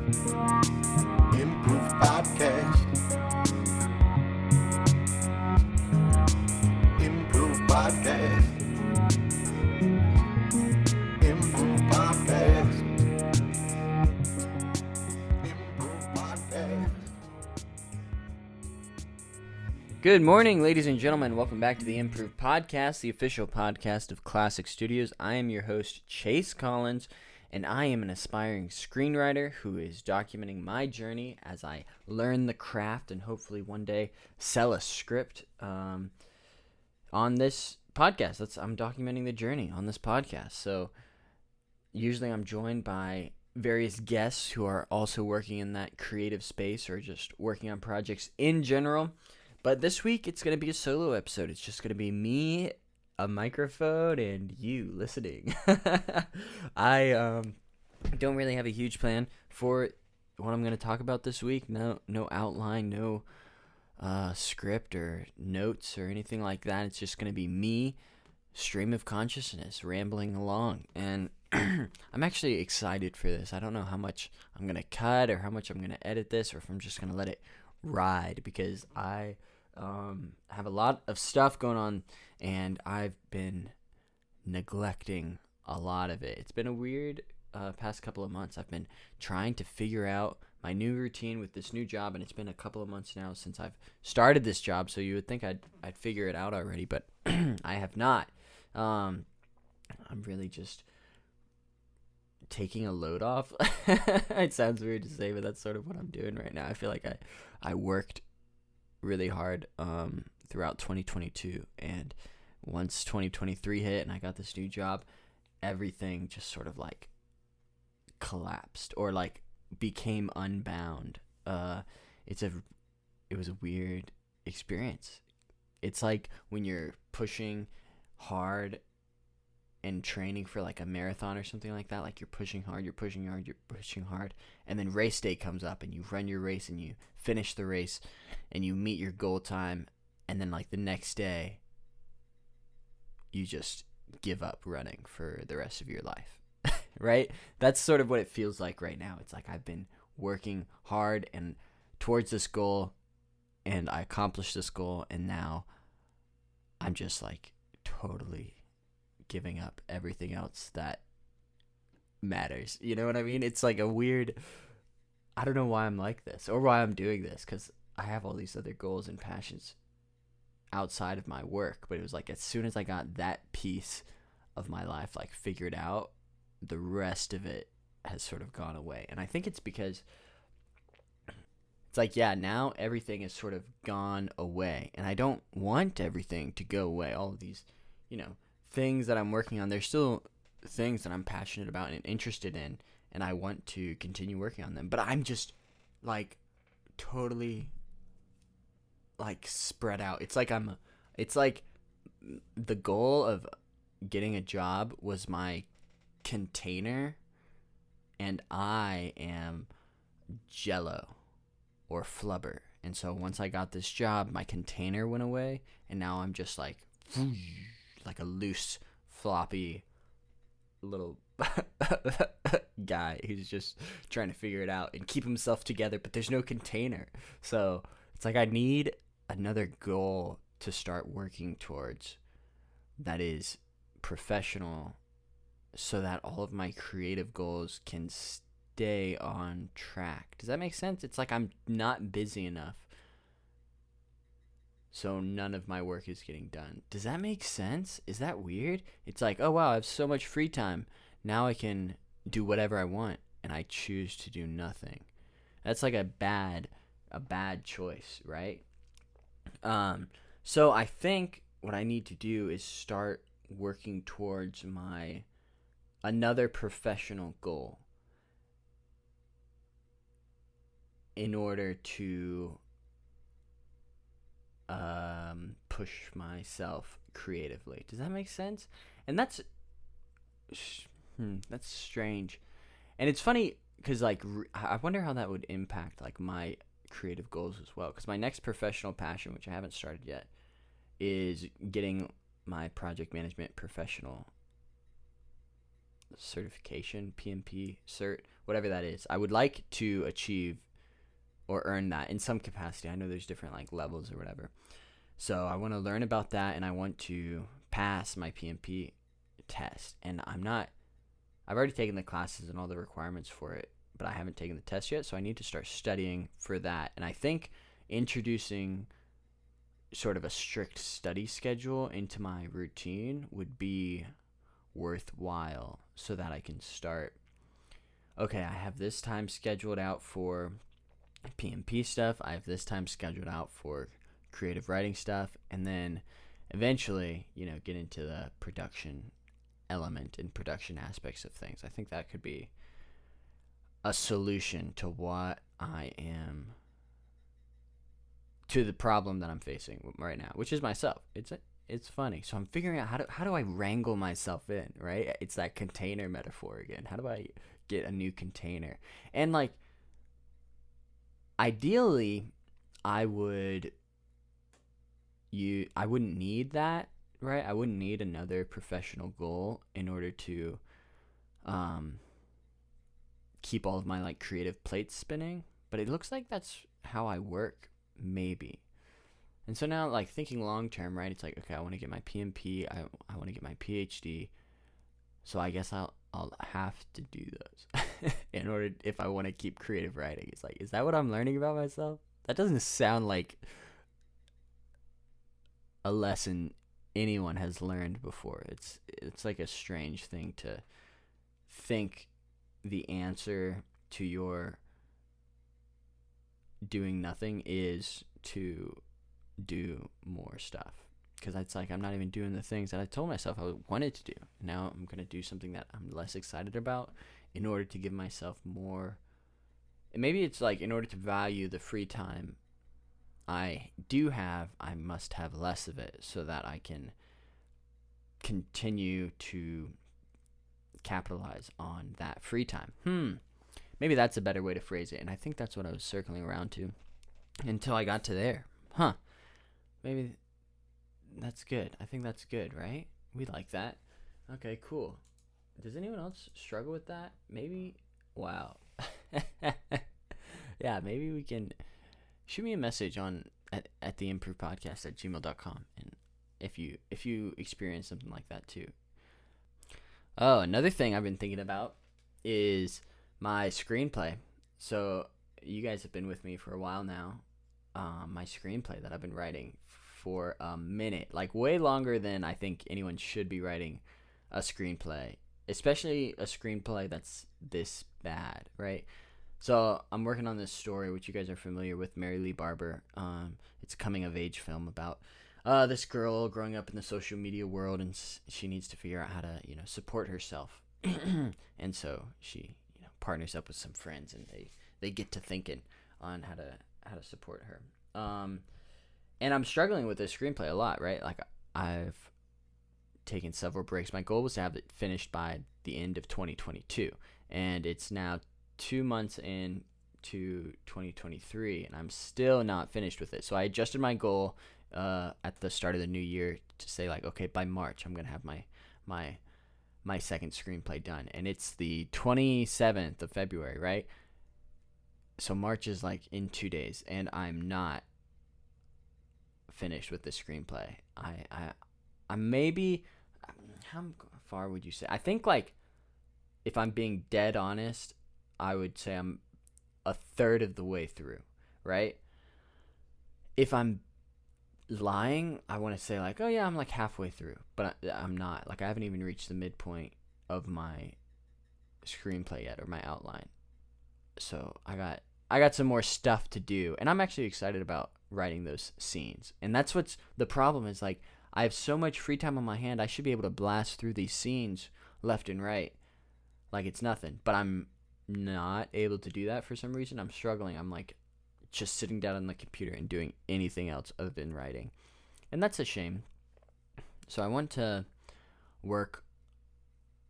Improve Podcast. Improve Podcast. Improve Podcast. Improve Podcast. Good morning, ladies and gentlemen. Welcome back to the Improve Podcast, the official podcast of Classic Studios. I am your host, Chase Collins, and I am an aspiring screenwriter who is documenting my journey as I learn the craft and hopefully one day sell a script on this podcast. I'm documenting the journey on this podcast. So usually I'm joined by various guests who are also working in that creative space or just working on projects in general. But this week, it's going to be a solo episode. It's just going to be me, a microphone, and you listening. I don't really have a huge plan for what I'm going to talk about this week. No outline, no script or notes or anything like that. It's just going to be me, stream of consciousness, rambling along. And I'm actually excited for this. I don't know how much I'm going to cut or how much I'm going to edit this or if I'm just going to let it ride because I have a lot of stuff going on and I've been neglecting a lot of it. It's been a weird past couple of months. I've been trying to figure out my new routine with this new job, and it's been a couple of months now since I've started this job, so you would think I'd figure it out already, but I have not. I'm really just taking a load off. It sounds weird to say, but that's sort of what I'm doing right now. I feel like I worked really hard throughout 2022, and once 2023 hit and I got this new job, everything just sort of like collapsed or like became unbound. It was a weird experience. It's like when you're pushing hard and training for like a marathon or something like that, like you're pushing hard, and then race day comes up and you run your race and you finish the race and you meet your goal time, and then like the next day you just give up running for the rest of your life. Right? That's sort of what it feels like right now. It's like I've been working hard and towards this goal, and I accomplished this goal, and now I'm just like totally giving up everything else that matters. You know what I mean? It's like a weird, I don't know why I'm like this or why I'm doing this, because I have all these other goals and passions outside of my work, but it was like as soon as I got that piece of my life like figured out, the rest of it has sort of gone away. And I think it's because it's like, yeah, now everything has sort of gone away, and I don't want everything to go away. All of these, things that I'm working on, there's still things that I'm passionate about and interested in, and I want to continue working on them. But I'm just like totally like spread out. It's like the goal of getting a job was my container, and I am Jello or flubber. And so once I got this job, my container went away, and now I'm just like a loose, floppy little guy who's just trying to figure it out and keep himself together, but there's no container. So it's like I need another goal to start working towards that is professional, so that all of my creative goals can stay on track. Does that make sense? It's like I'm not busy enough, so none of my work is getting done. Does that make sense? Is that weird? It's like, oh wow, I have so much free time. Now I can do whatever I want, and I choose to do nothing. That's like a bad choice, right? So I think what I need to do is start working towards another professional goal in order to push myself creatively. Does that make sense? And that's strange. And it's funny because like I wonder how that would impact like my creative goals as well, because my next professional passion, which I haven't started yet, is getting my project management professional certification, PMP cert, whatever that is. I would like to achieve or earn that in some capacity. I know there's different like levels or whatever. So I want to learn about that, and I want to pass my PMP test. And I've already taken the classes and all the requirements for it, but I haven't taken the test yet. So I need to start studying for that. And I think introducing sort of a strict study schedule into my routine would be worthwhile, so that I can start, okay, I have this time scheduled out for PMP stuff, I have this time scheduled out for creative writing stuff, and then eventually, get into the production element and production aspects of things. I think that could be a solution to to the problem that I'm facing right now, which is myself. It's funny. So I'm figuring out how do I wrangle myself in, right? It's that container metaphor again. How do I get a new container? And like, ideally, I wouldn't need that, right? I wouldn't need another professional goal in order to keep all of my like creative plates spinning. But it looks like that's how I work, maybe. And so now, like, thinking long term, right? It's like, okay, I want to get my PMP. I want to get my PhD. So I guess I'll have to do those in order, if I want to keep creative writing. It's like, is that what I'm learning about myself? That doesn't sound like a lesson anyone has learned before. It's like a strange thing to think the answer to your doing nothing is to do more stuff, because it's like I'm not even doing the things that I told myself I wanted to do. Now I'm going to do something that I'm less excited about in order to give myself more. And maybe it's like, in order to value the free time I do have, I must have less of it so that I can continue to capitalize on that free time. Maybe that's a better way to phrase it. And I think that's what I was circling around to until I got to there. Maybe that's good. I think that's good, right? We like that. Okay, cool. Does anyone else struggle with that? Maybe. Wow. Yeah, maybe we can shoot me a message at the improve podcast at gmail.com, and if you experience something like that too. Oh, another thing I've been thinking about is my screenplay. So you guys have been with me for a while now. My screenplay that I've been writing for a minute, like way longer than I think anyone should be writing a screenplay, especially a screenplay that's this bad, right? So I'm working on this story, which you guys are familiar with, Mary Lee Barber. It's a coming of age film about this girl growing up in the social media world, and she needs to figure out how to, support herself. And so she, partners up with some friends, and they get to thinking on how to support her. And I'm struggling with this screenplay a lot, right? Like, I've taken several breaks. My goal was to have it finished by the end of 2022, and it's now 2 months into 2023, and I'm still not finished with it. So I adjusted my goal at the start of the new year to say, like, okay, by March I'm gonna have my second screenplay done, and it's the 27th of February, right? So March is like in 2 days, and I'm not finished with the screenplay. I'm maybe, how far would you say? I think, like, if I'm being dead honest, I would say I'm a third of the way through, right? If I'm lying, I want to say, like, oh yeah, I'm like halfway through, but I'm not. Like, I haven't even reached the midpoint of my screenplay yet, or my outline. So I got some more stuff to do, and I'm actually excited about writing those scenes. And that's what's the problem, is like, I have so much free time on my hand. I should be able to blast through these scenes left and right like it's nothing, but I'm not able to do that for some reason. I'm struggling. I'm like just sitting down on the computer and doing anything else other than writing, and that's a shame. So I want to work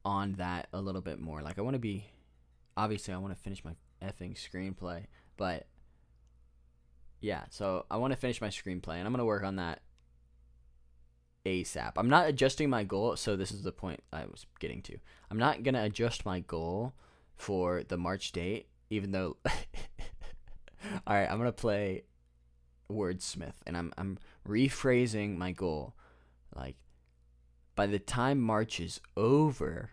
on that a little bit more. Like, I want to finish my effing screenplay, but yeah, so I want to finish my screenplay, and I'm going to work on that ASAP. I'm not adjusting my goal, so this is the point I was getting to. I'm not going to adjust my goal for the March date, even though all right, I'm going to play wordsmith, and I'm rephrasing my goal. Like, by the time March is over,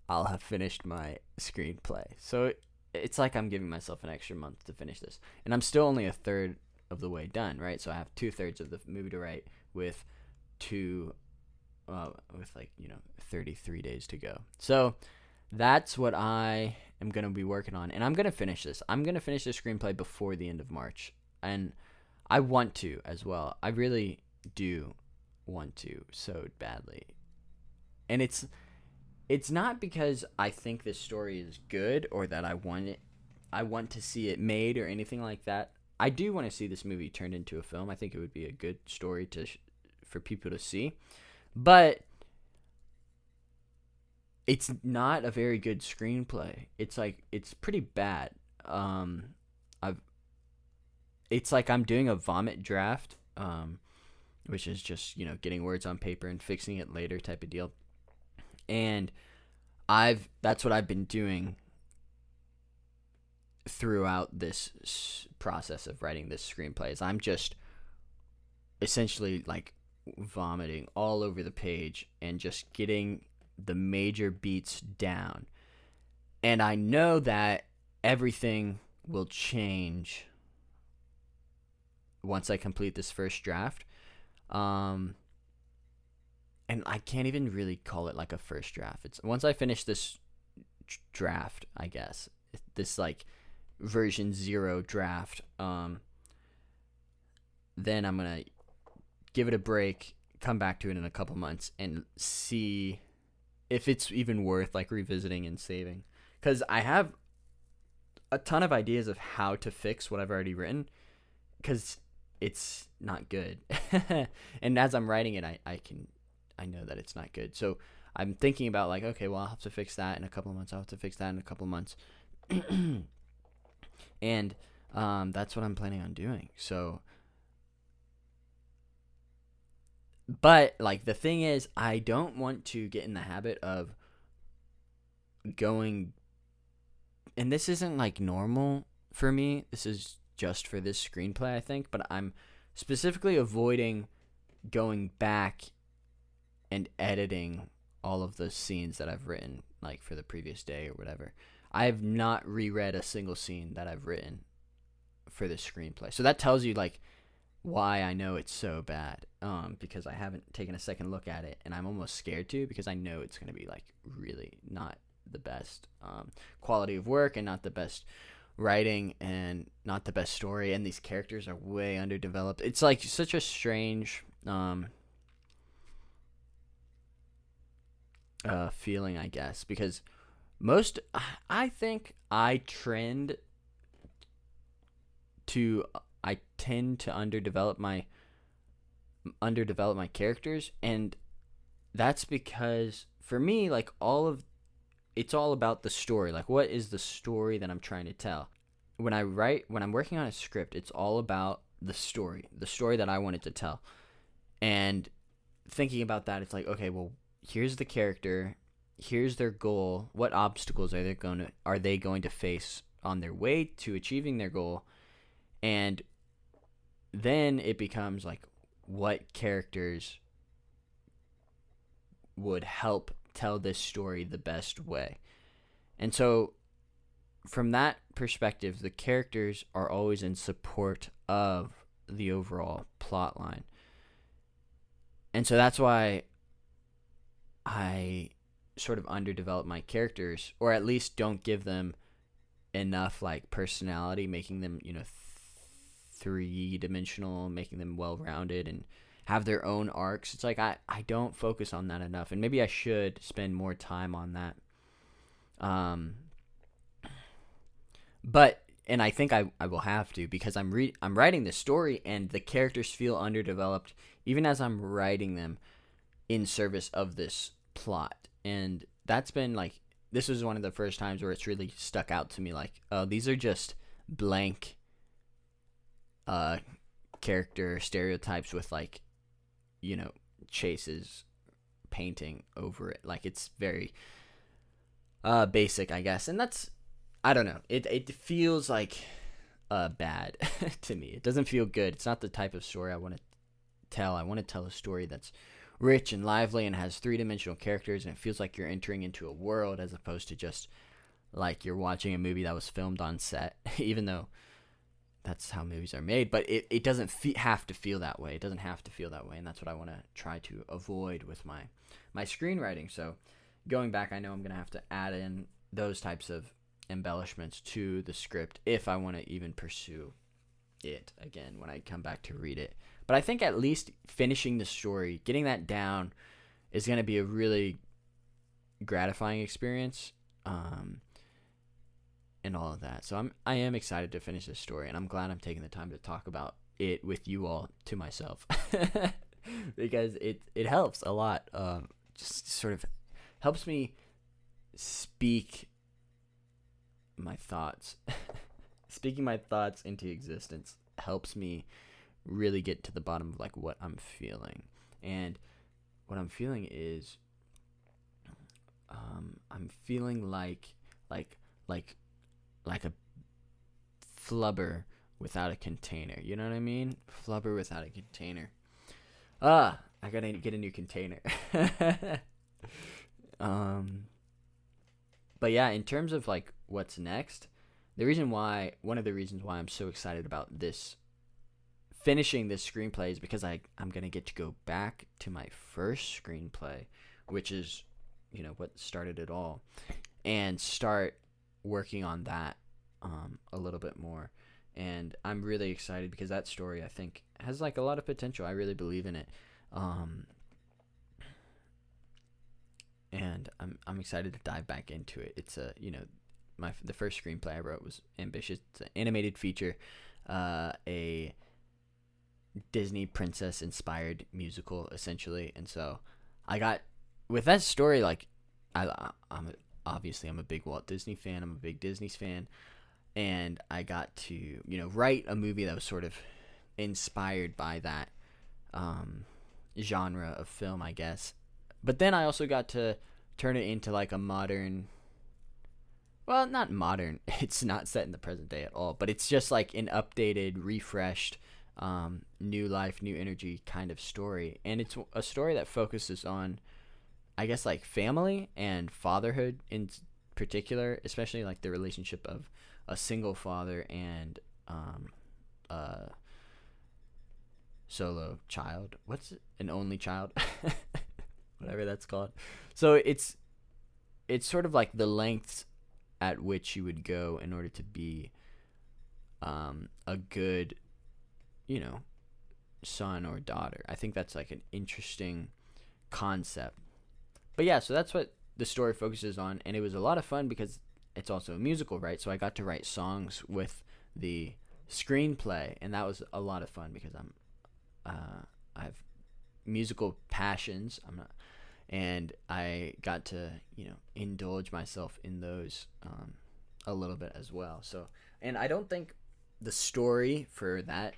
I'll have finished my screenplay. So it's like I'm giving myself an extra month to finish this, and I'm still only a third of the way done, right? So I have 2/3 of the movie to write with 33 days to go. So that's what I am going to be working on, and I'm going to finish this. I'm going to finish the screenplay before the end of March, and I want to as well. I really do want to so badly. And it's not because I think this story is good or that I want to see it made or anything like that. I do want to see this movie turned into a film. I think it would be a good story for people to see. But it's not a very good screenplay. It's pretty bad. It's like I'm doing a vomit draft, which is just, getting words on paper and fixing it later type of deal. And that's what I've been doing throughout this process of writing this screenplay. Is I'm just essentially like vomiting all over the page and just getting the major beats down. And I know that everything will change once I complete this first draft. And I can't even really call it like a first draft. It's once I finish this draft, I guess, this like version 0 draft, then I'm gonna give it a break, come back to it in a couple months, and see if it's even worth like revisiting and saving. Because I have a ton of ideas of how to fix what I've already written, because it's not good. And as I'm writing it, I know that it's not good. So I'm thinking about like, okay, well, I'll have to fix that in a couple of months. I'll have to fix that in a couple of months. And that's what I'm planning on doing. So, but like the thing is, I don't want to get in the habit of going, and this isn't like normal for me. This is just for this screenplay, I think, but I'm specifically avoiding going back and editing all of the scenes that I've written, like for the previous day or whatever. I have not reread a single scene that I've written for this screenplay. So that tells you like why I know it's so bad, because I haven't taken a second look at it, and I'm almost scared to, because I know it's going to be like really not the best quality of work, and not the best writing, and not the best story, and these characters are way underdeveloped. It's like such a strange feeling, I guess, because I think I tend to underdevelop my characters, and that's because for me, like it's all about the story. Like, what is the story that I'm trying to tell? When I'm working on a script, it's all about the story that I wanted to tell. And thinking about that, it's like, okay, well, here's the character, here's their goal. What obstacles are they going to face on their way to achieving their goal? And then it becomes like, what characters would help tell this story the best way? And so from that perspective, the characters are always in support of the overall plot line. And so that's why I sort of underdevelop my characters, or at least don't give them enough like personality, making them, three-dimensional, making them well-rounded and have their own arcs. It's like I don't focus on that enough, and maybe I should spend more time on that. But I think I will have to, because I'm writing this story, and the characters feel underdeveloped even as I'm writing them in service of this plot. And that's been like, this was one of the first times where it's really stuck out to me, like, oh, these are just blank character stereotypes with like, chases painting over it. Like, it's very basic, I guess. And that's, I don't know. It feels like bad to me. It doesn't feel good. It's not the type of story I want to tell. I want to tell a story that's rich and lively and has three-dimensional characters, and it feels like you're entering into a world as opposed to just like you're watching a movie that was filmed on set, even though that's how movies are made. But it doesn't have to feel that way. It doesn't have to feel that way, and that's what I want to try to avoid with my screenwriting. So going back, I know I'm going to have to add in those types of embellishments to the script if I want to even pursue it again when I come back to read it. But I think at least finishing the story, getting that down, is going to be a really gratifying experience, and all of that. So I am excited to finish this story, and I'm glad I'm taking the time to talk about it with you all to myself because it helps a lot. Just sort of helps me speak my thoughts. Speaking my thoughts into existence helps me really get to the bottom of like what I'm feeling. And what I'm feeling is I'm feeling like a flubber without a container. You know what I mean? Flubber without a container. I gotta get a new container. But yeah, in terms of like what's next, one of the reasons why I'm so excited about this, finishing this screenplay, is because I'm going to get to go back to my first screenplay, which is, what started it all, and start working on that a little bit more. And I'm really excited because that story, I think, has like a lot of potential. I really believe in it. And I'm excited to dive back into it. It's the first screenplay I wrote was ambitious. It's an animated feature, a Disney princess inspired musical essentially. And so I got with that story, like I'm a big Walt Disney fan. I'm a big Disney fan, and I got to write a movie that was sort of inspired by that genre of film, I guess. But then I also got to turn it into like a modern, well, not modern, it's not set in the present day at all, but it's just like an updated, refreshed, new life, new energy kind of story. And it's a story that focuses on, I guess, like family and fatherhood in particular, especially like the relationship of a single father and a solo child. What's it? An only child? Whatever that's called. So it's sort of like the lengths at which you would go in order to be a good, son or daughter. I think that's like an interesting concept. But yeah, so that's what the story focuses on, and it was a lot of fun because it's also a musical, right? So I got to write songs with the screenplay, and that was a lot of fun because I have musical passions. And I got to indulge myself in those a little bit as well. So, and I don't think the story for that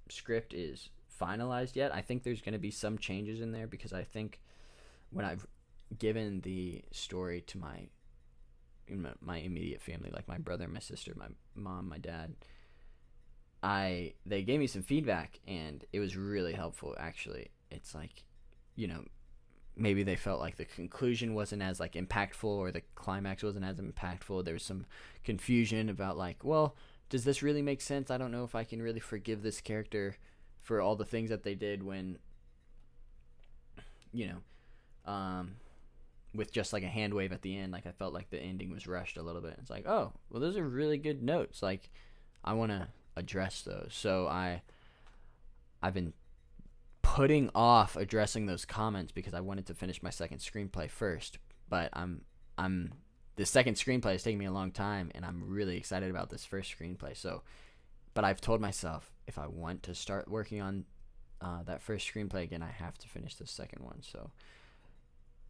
script is finalized yet. I think there's going to be some changes in there because I think when I've given the story to my immediate family, like my brother, my sister, my mom, my dad, they gave me some feedback, and it was really helpful, actually. It's like, maybe they felt like the conclusion wasn't as like impactful, or the climax wasn't as impactful. There was some confusion about like, well, does this really make sense? I don't know if I can really forgive this character for all the things that they did when, with just like a hand wave at the end. Like I felt like the ending was rushed a little bit. It's like, oh, well, those are really good notes. Like I want to address those. So I've been putting off addressing those comments because I wanted to finish my second screenplay first. But the second screenplay is taking me a long time, and I'm really excited about this first screenplay. So, but I've told myself if I want to start working on that first screenplay again, I have to finish the second one. So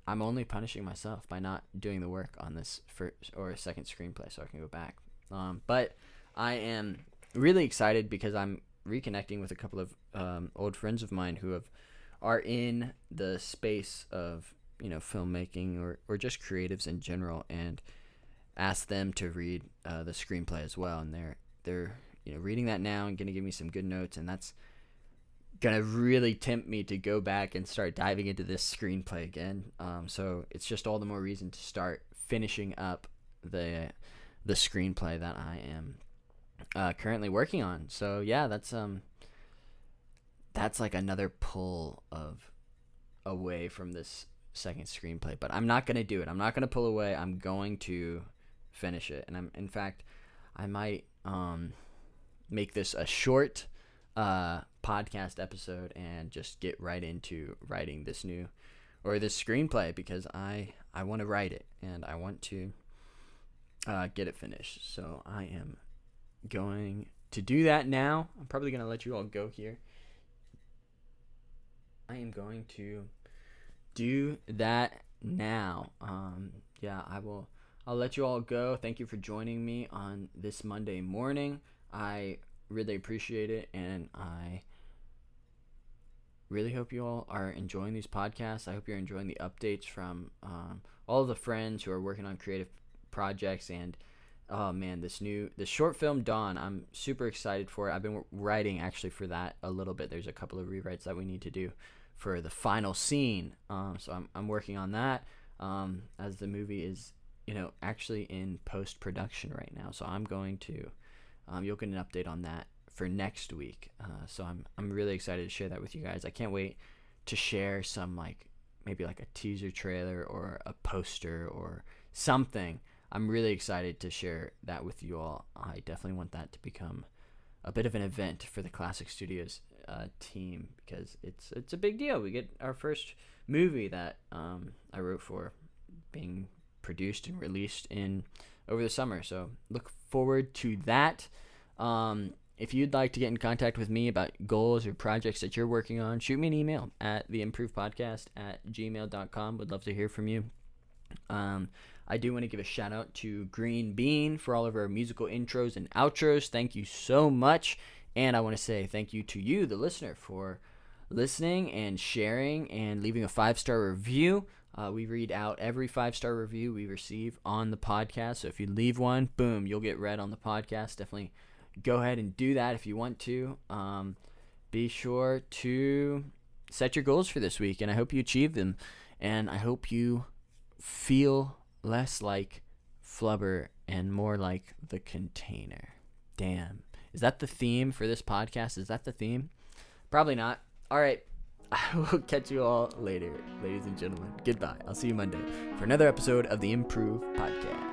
I'm only punishing myself by not doing the work on this first or second screenplay so I can go back. But I am really excited because I'm reconnecting with a couple of old friends of mine who are in the space of filmmaking or just creatives in general, and asked them to read the screenplay as well, and they're reading that now and gonna give me some good notes, and that's gonna really tempt me to go back and start diving into this screenplay again. So it's just all the more reason to start finishing up the screenplay that I am currently working on. So yeah, that's like another pull of away from this second screenplay, but I'm not gonna do it. I'm not gonna pull away. I'm going to finish it, and in fact I might make this a short podcast episode and just get right into writing this screenplay, because I want to write it and I want to get it finished. So I am going to do that now. I'm probably going to let you all go here. I am going to do that now. I'll let you all go. Thank you for joining me on this Monday morning. I really appreciate it, and I really hope you all are enjoying these podcasts. I hope you're enjoying the updates from all of the friends who are working on creative projects. And oh man, this short film Dawn, I'm super excited for it. I've been writing actually for that a little bit. There's a couple of rewrites that we need to do for the final scene. So I'm working on that as the movie is actually in post-production right now. So I'm going to you'll get an update on that for next week. So I'm really excited to share that with you guys. I can't wait to share some maybe a teaser trailer or a poster or something. I'm really excited to share that with you all. I definitely want that to become a bit of an event for the Classic Studios team, because it's a big deal. We get our first movie that I wrote for being produced and released over the summer. So look forward to that. If you'd like to get in contact with me about goals or projects that you're working on, shoot me an email at theimprovedpodcast@gmail.com. Would love to hear from you. I do want to give a shout out to Green Bean for all of our musical intros and outros. Thank you so much. And I want to say thank you to you, the listener, for listening and sharing and leaving a 5-star review. We read out every 5-star review we receive on the podcast. So if you leave one, boom, you'll get read on the podcast. Definitely go ahead and do that if you want to. Be sure to set your goals for this week, and I hope you achieve them. And I hope you feel less like Flubber and more like the Container. Damn. Is that the theme for this podcast? Is that the theme? Probably not. All right. I will catch you all later, ladies and gentlemen. Goodbye. I'll see you Monday for another episode of the Improve Podcast.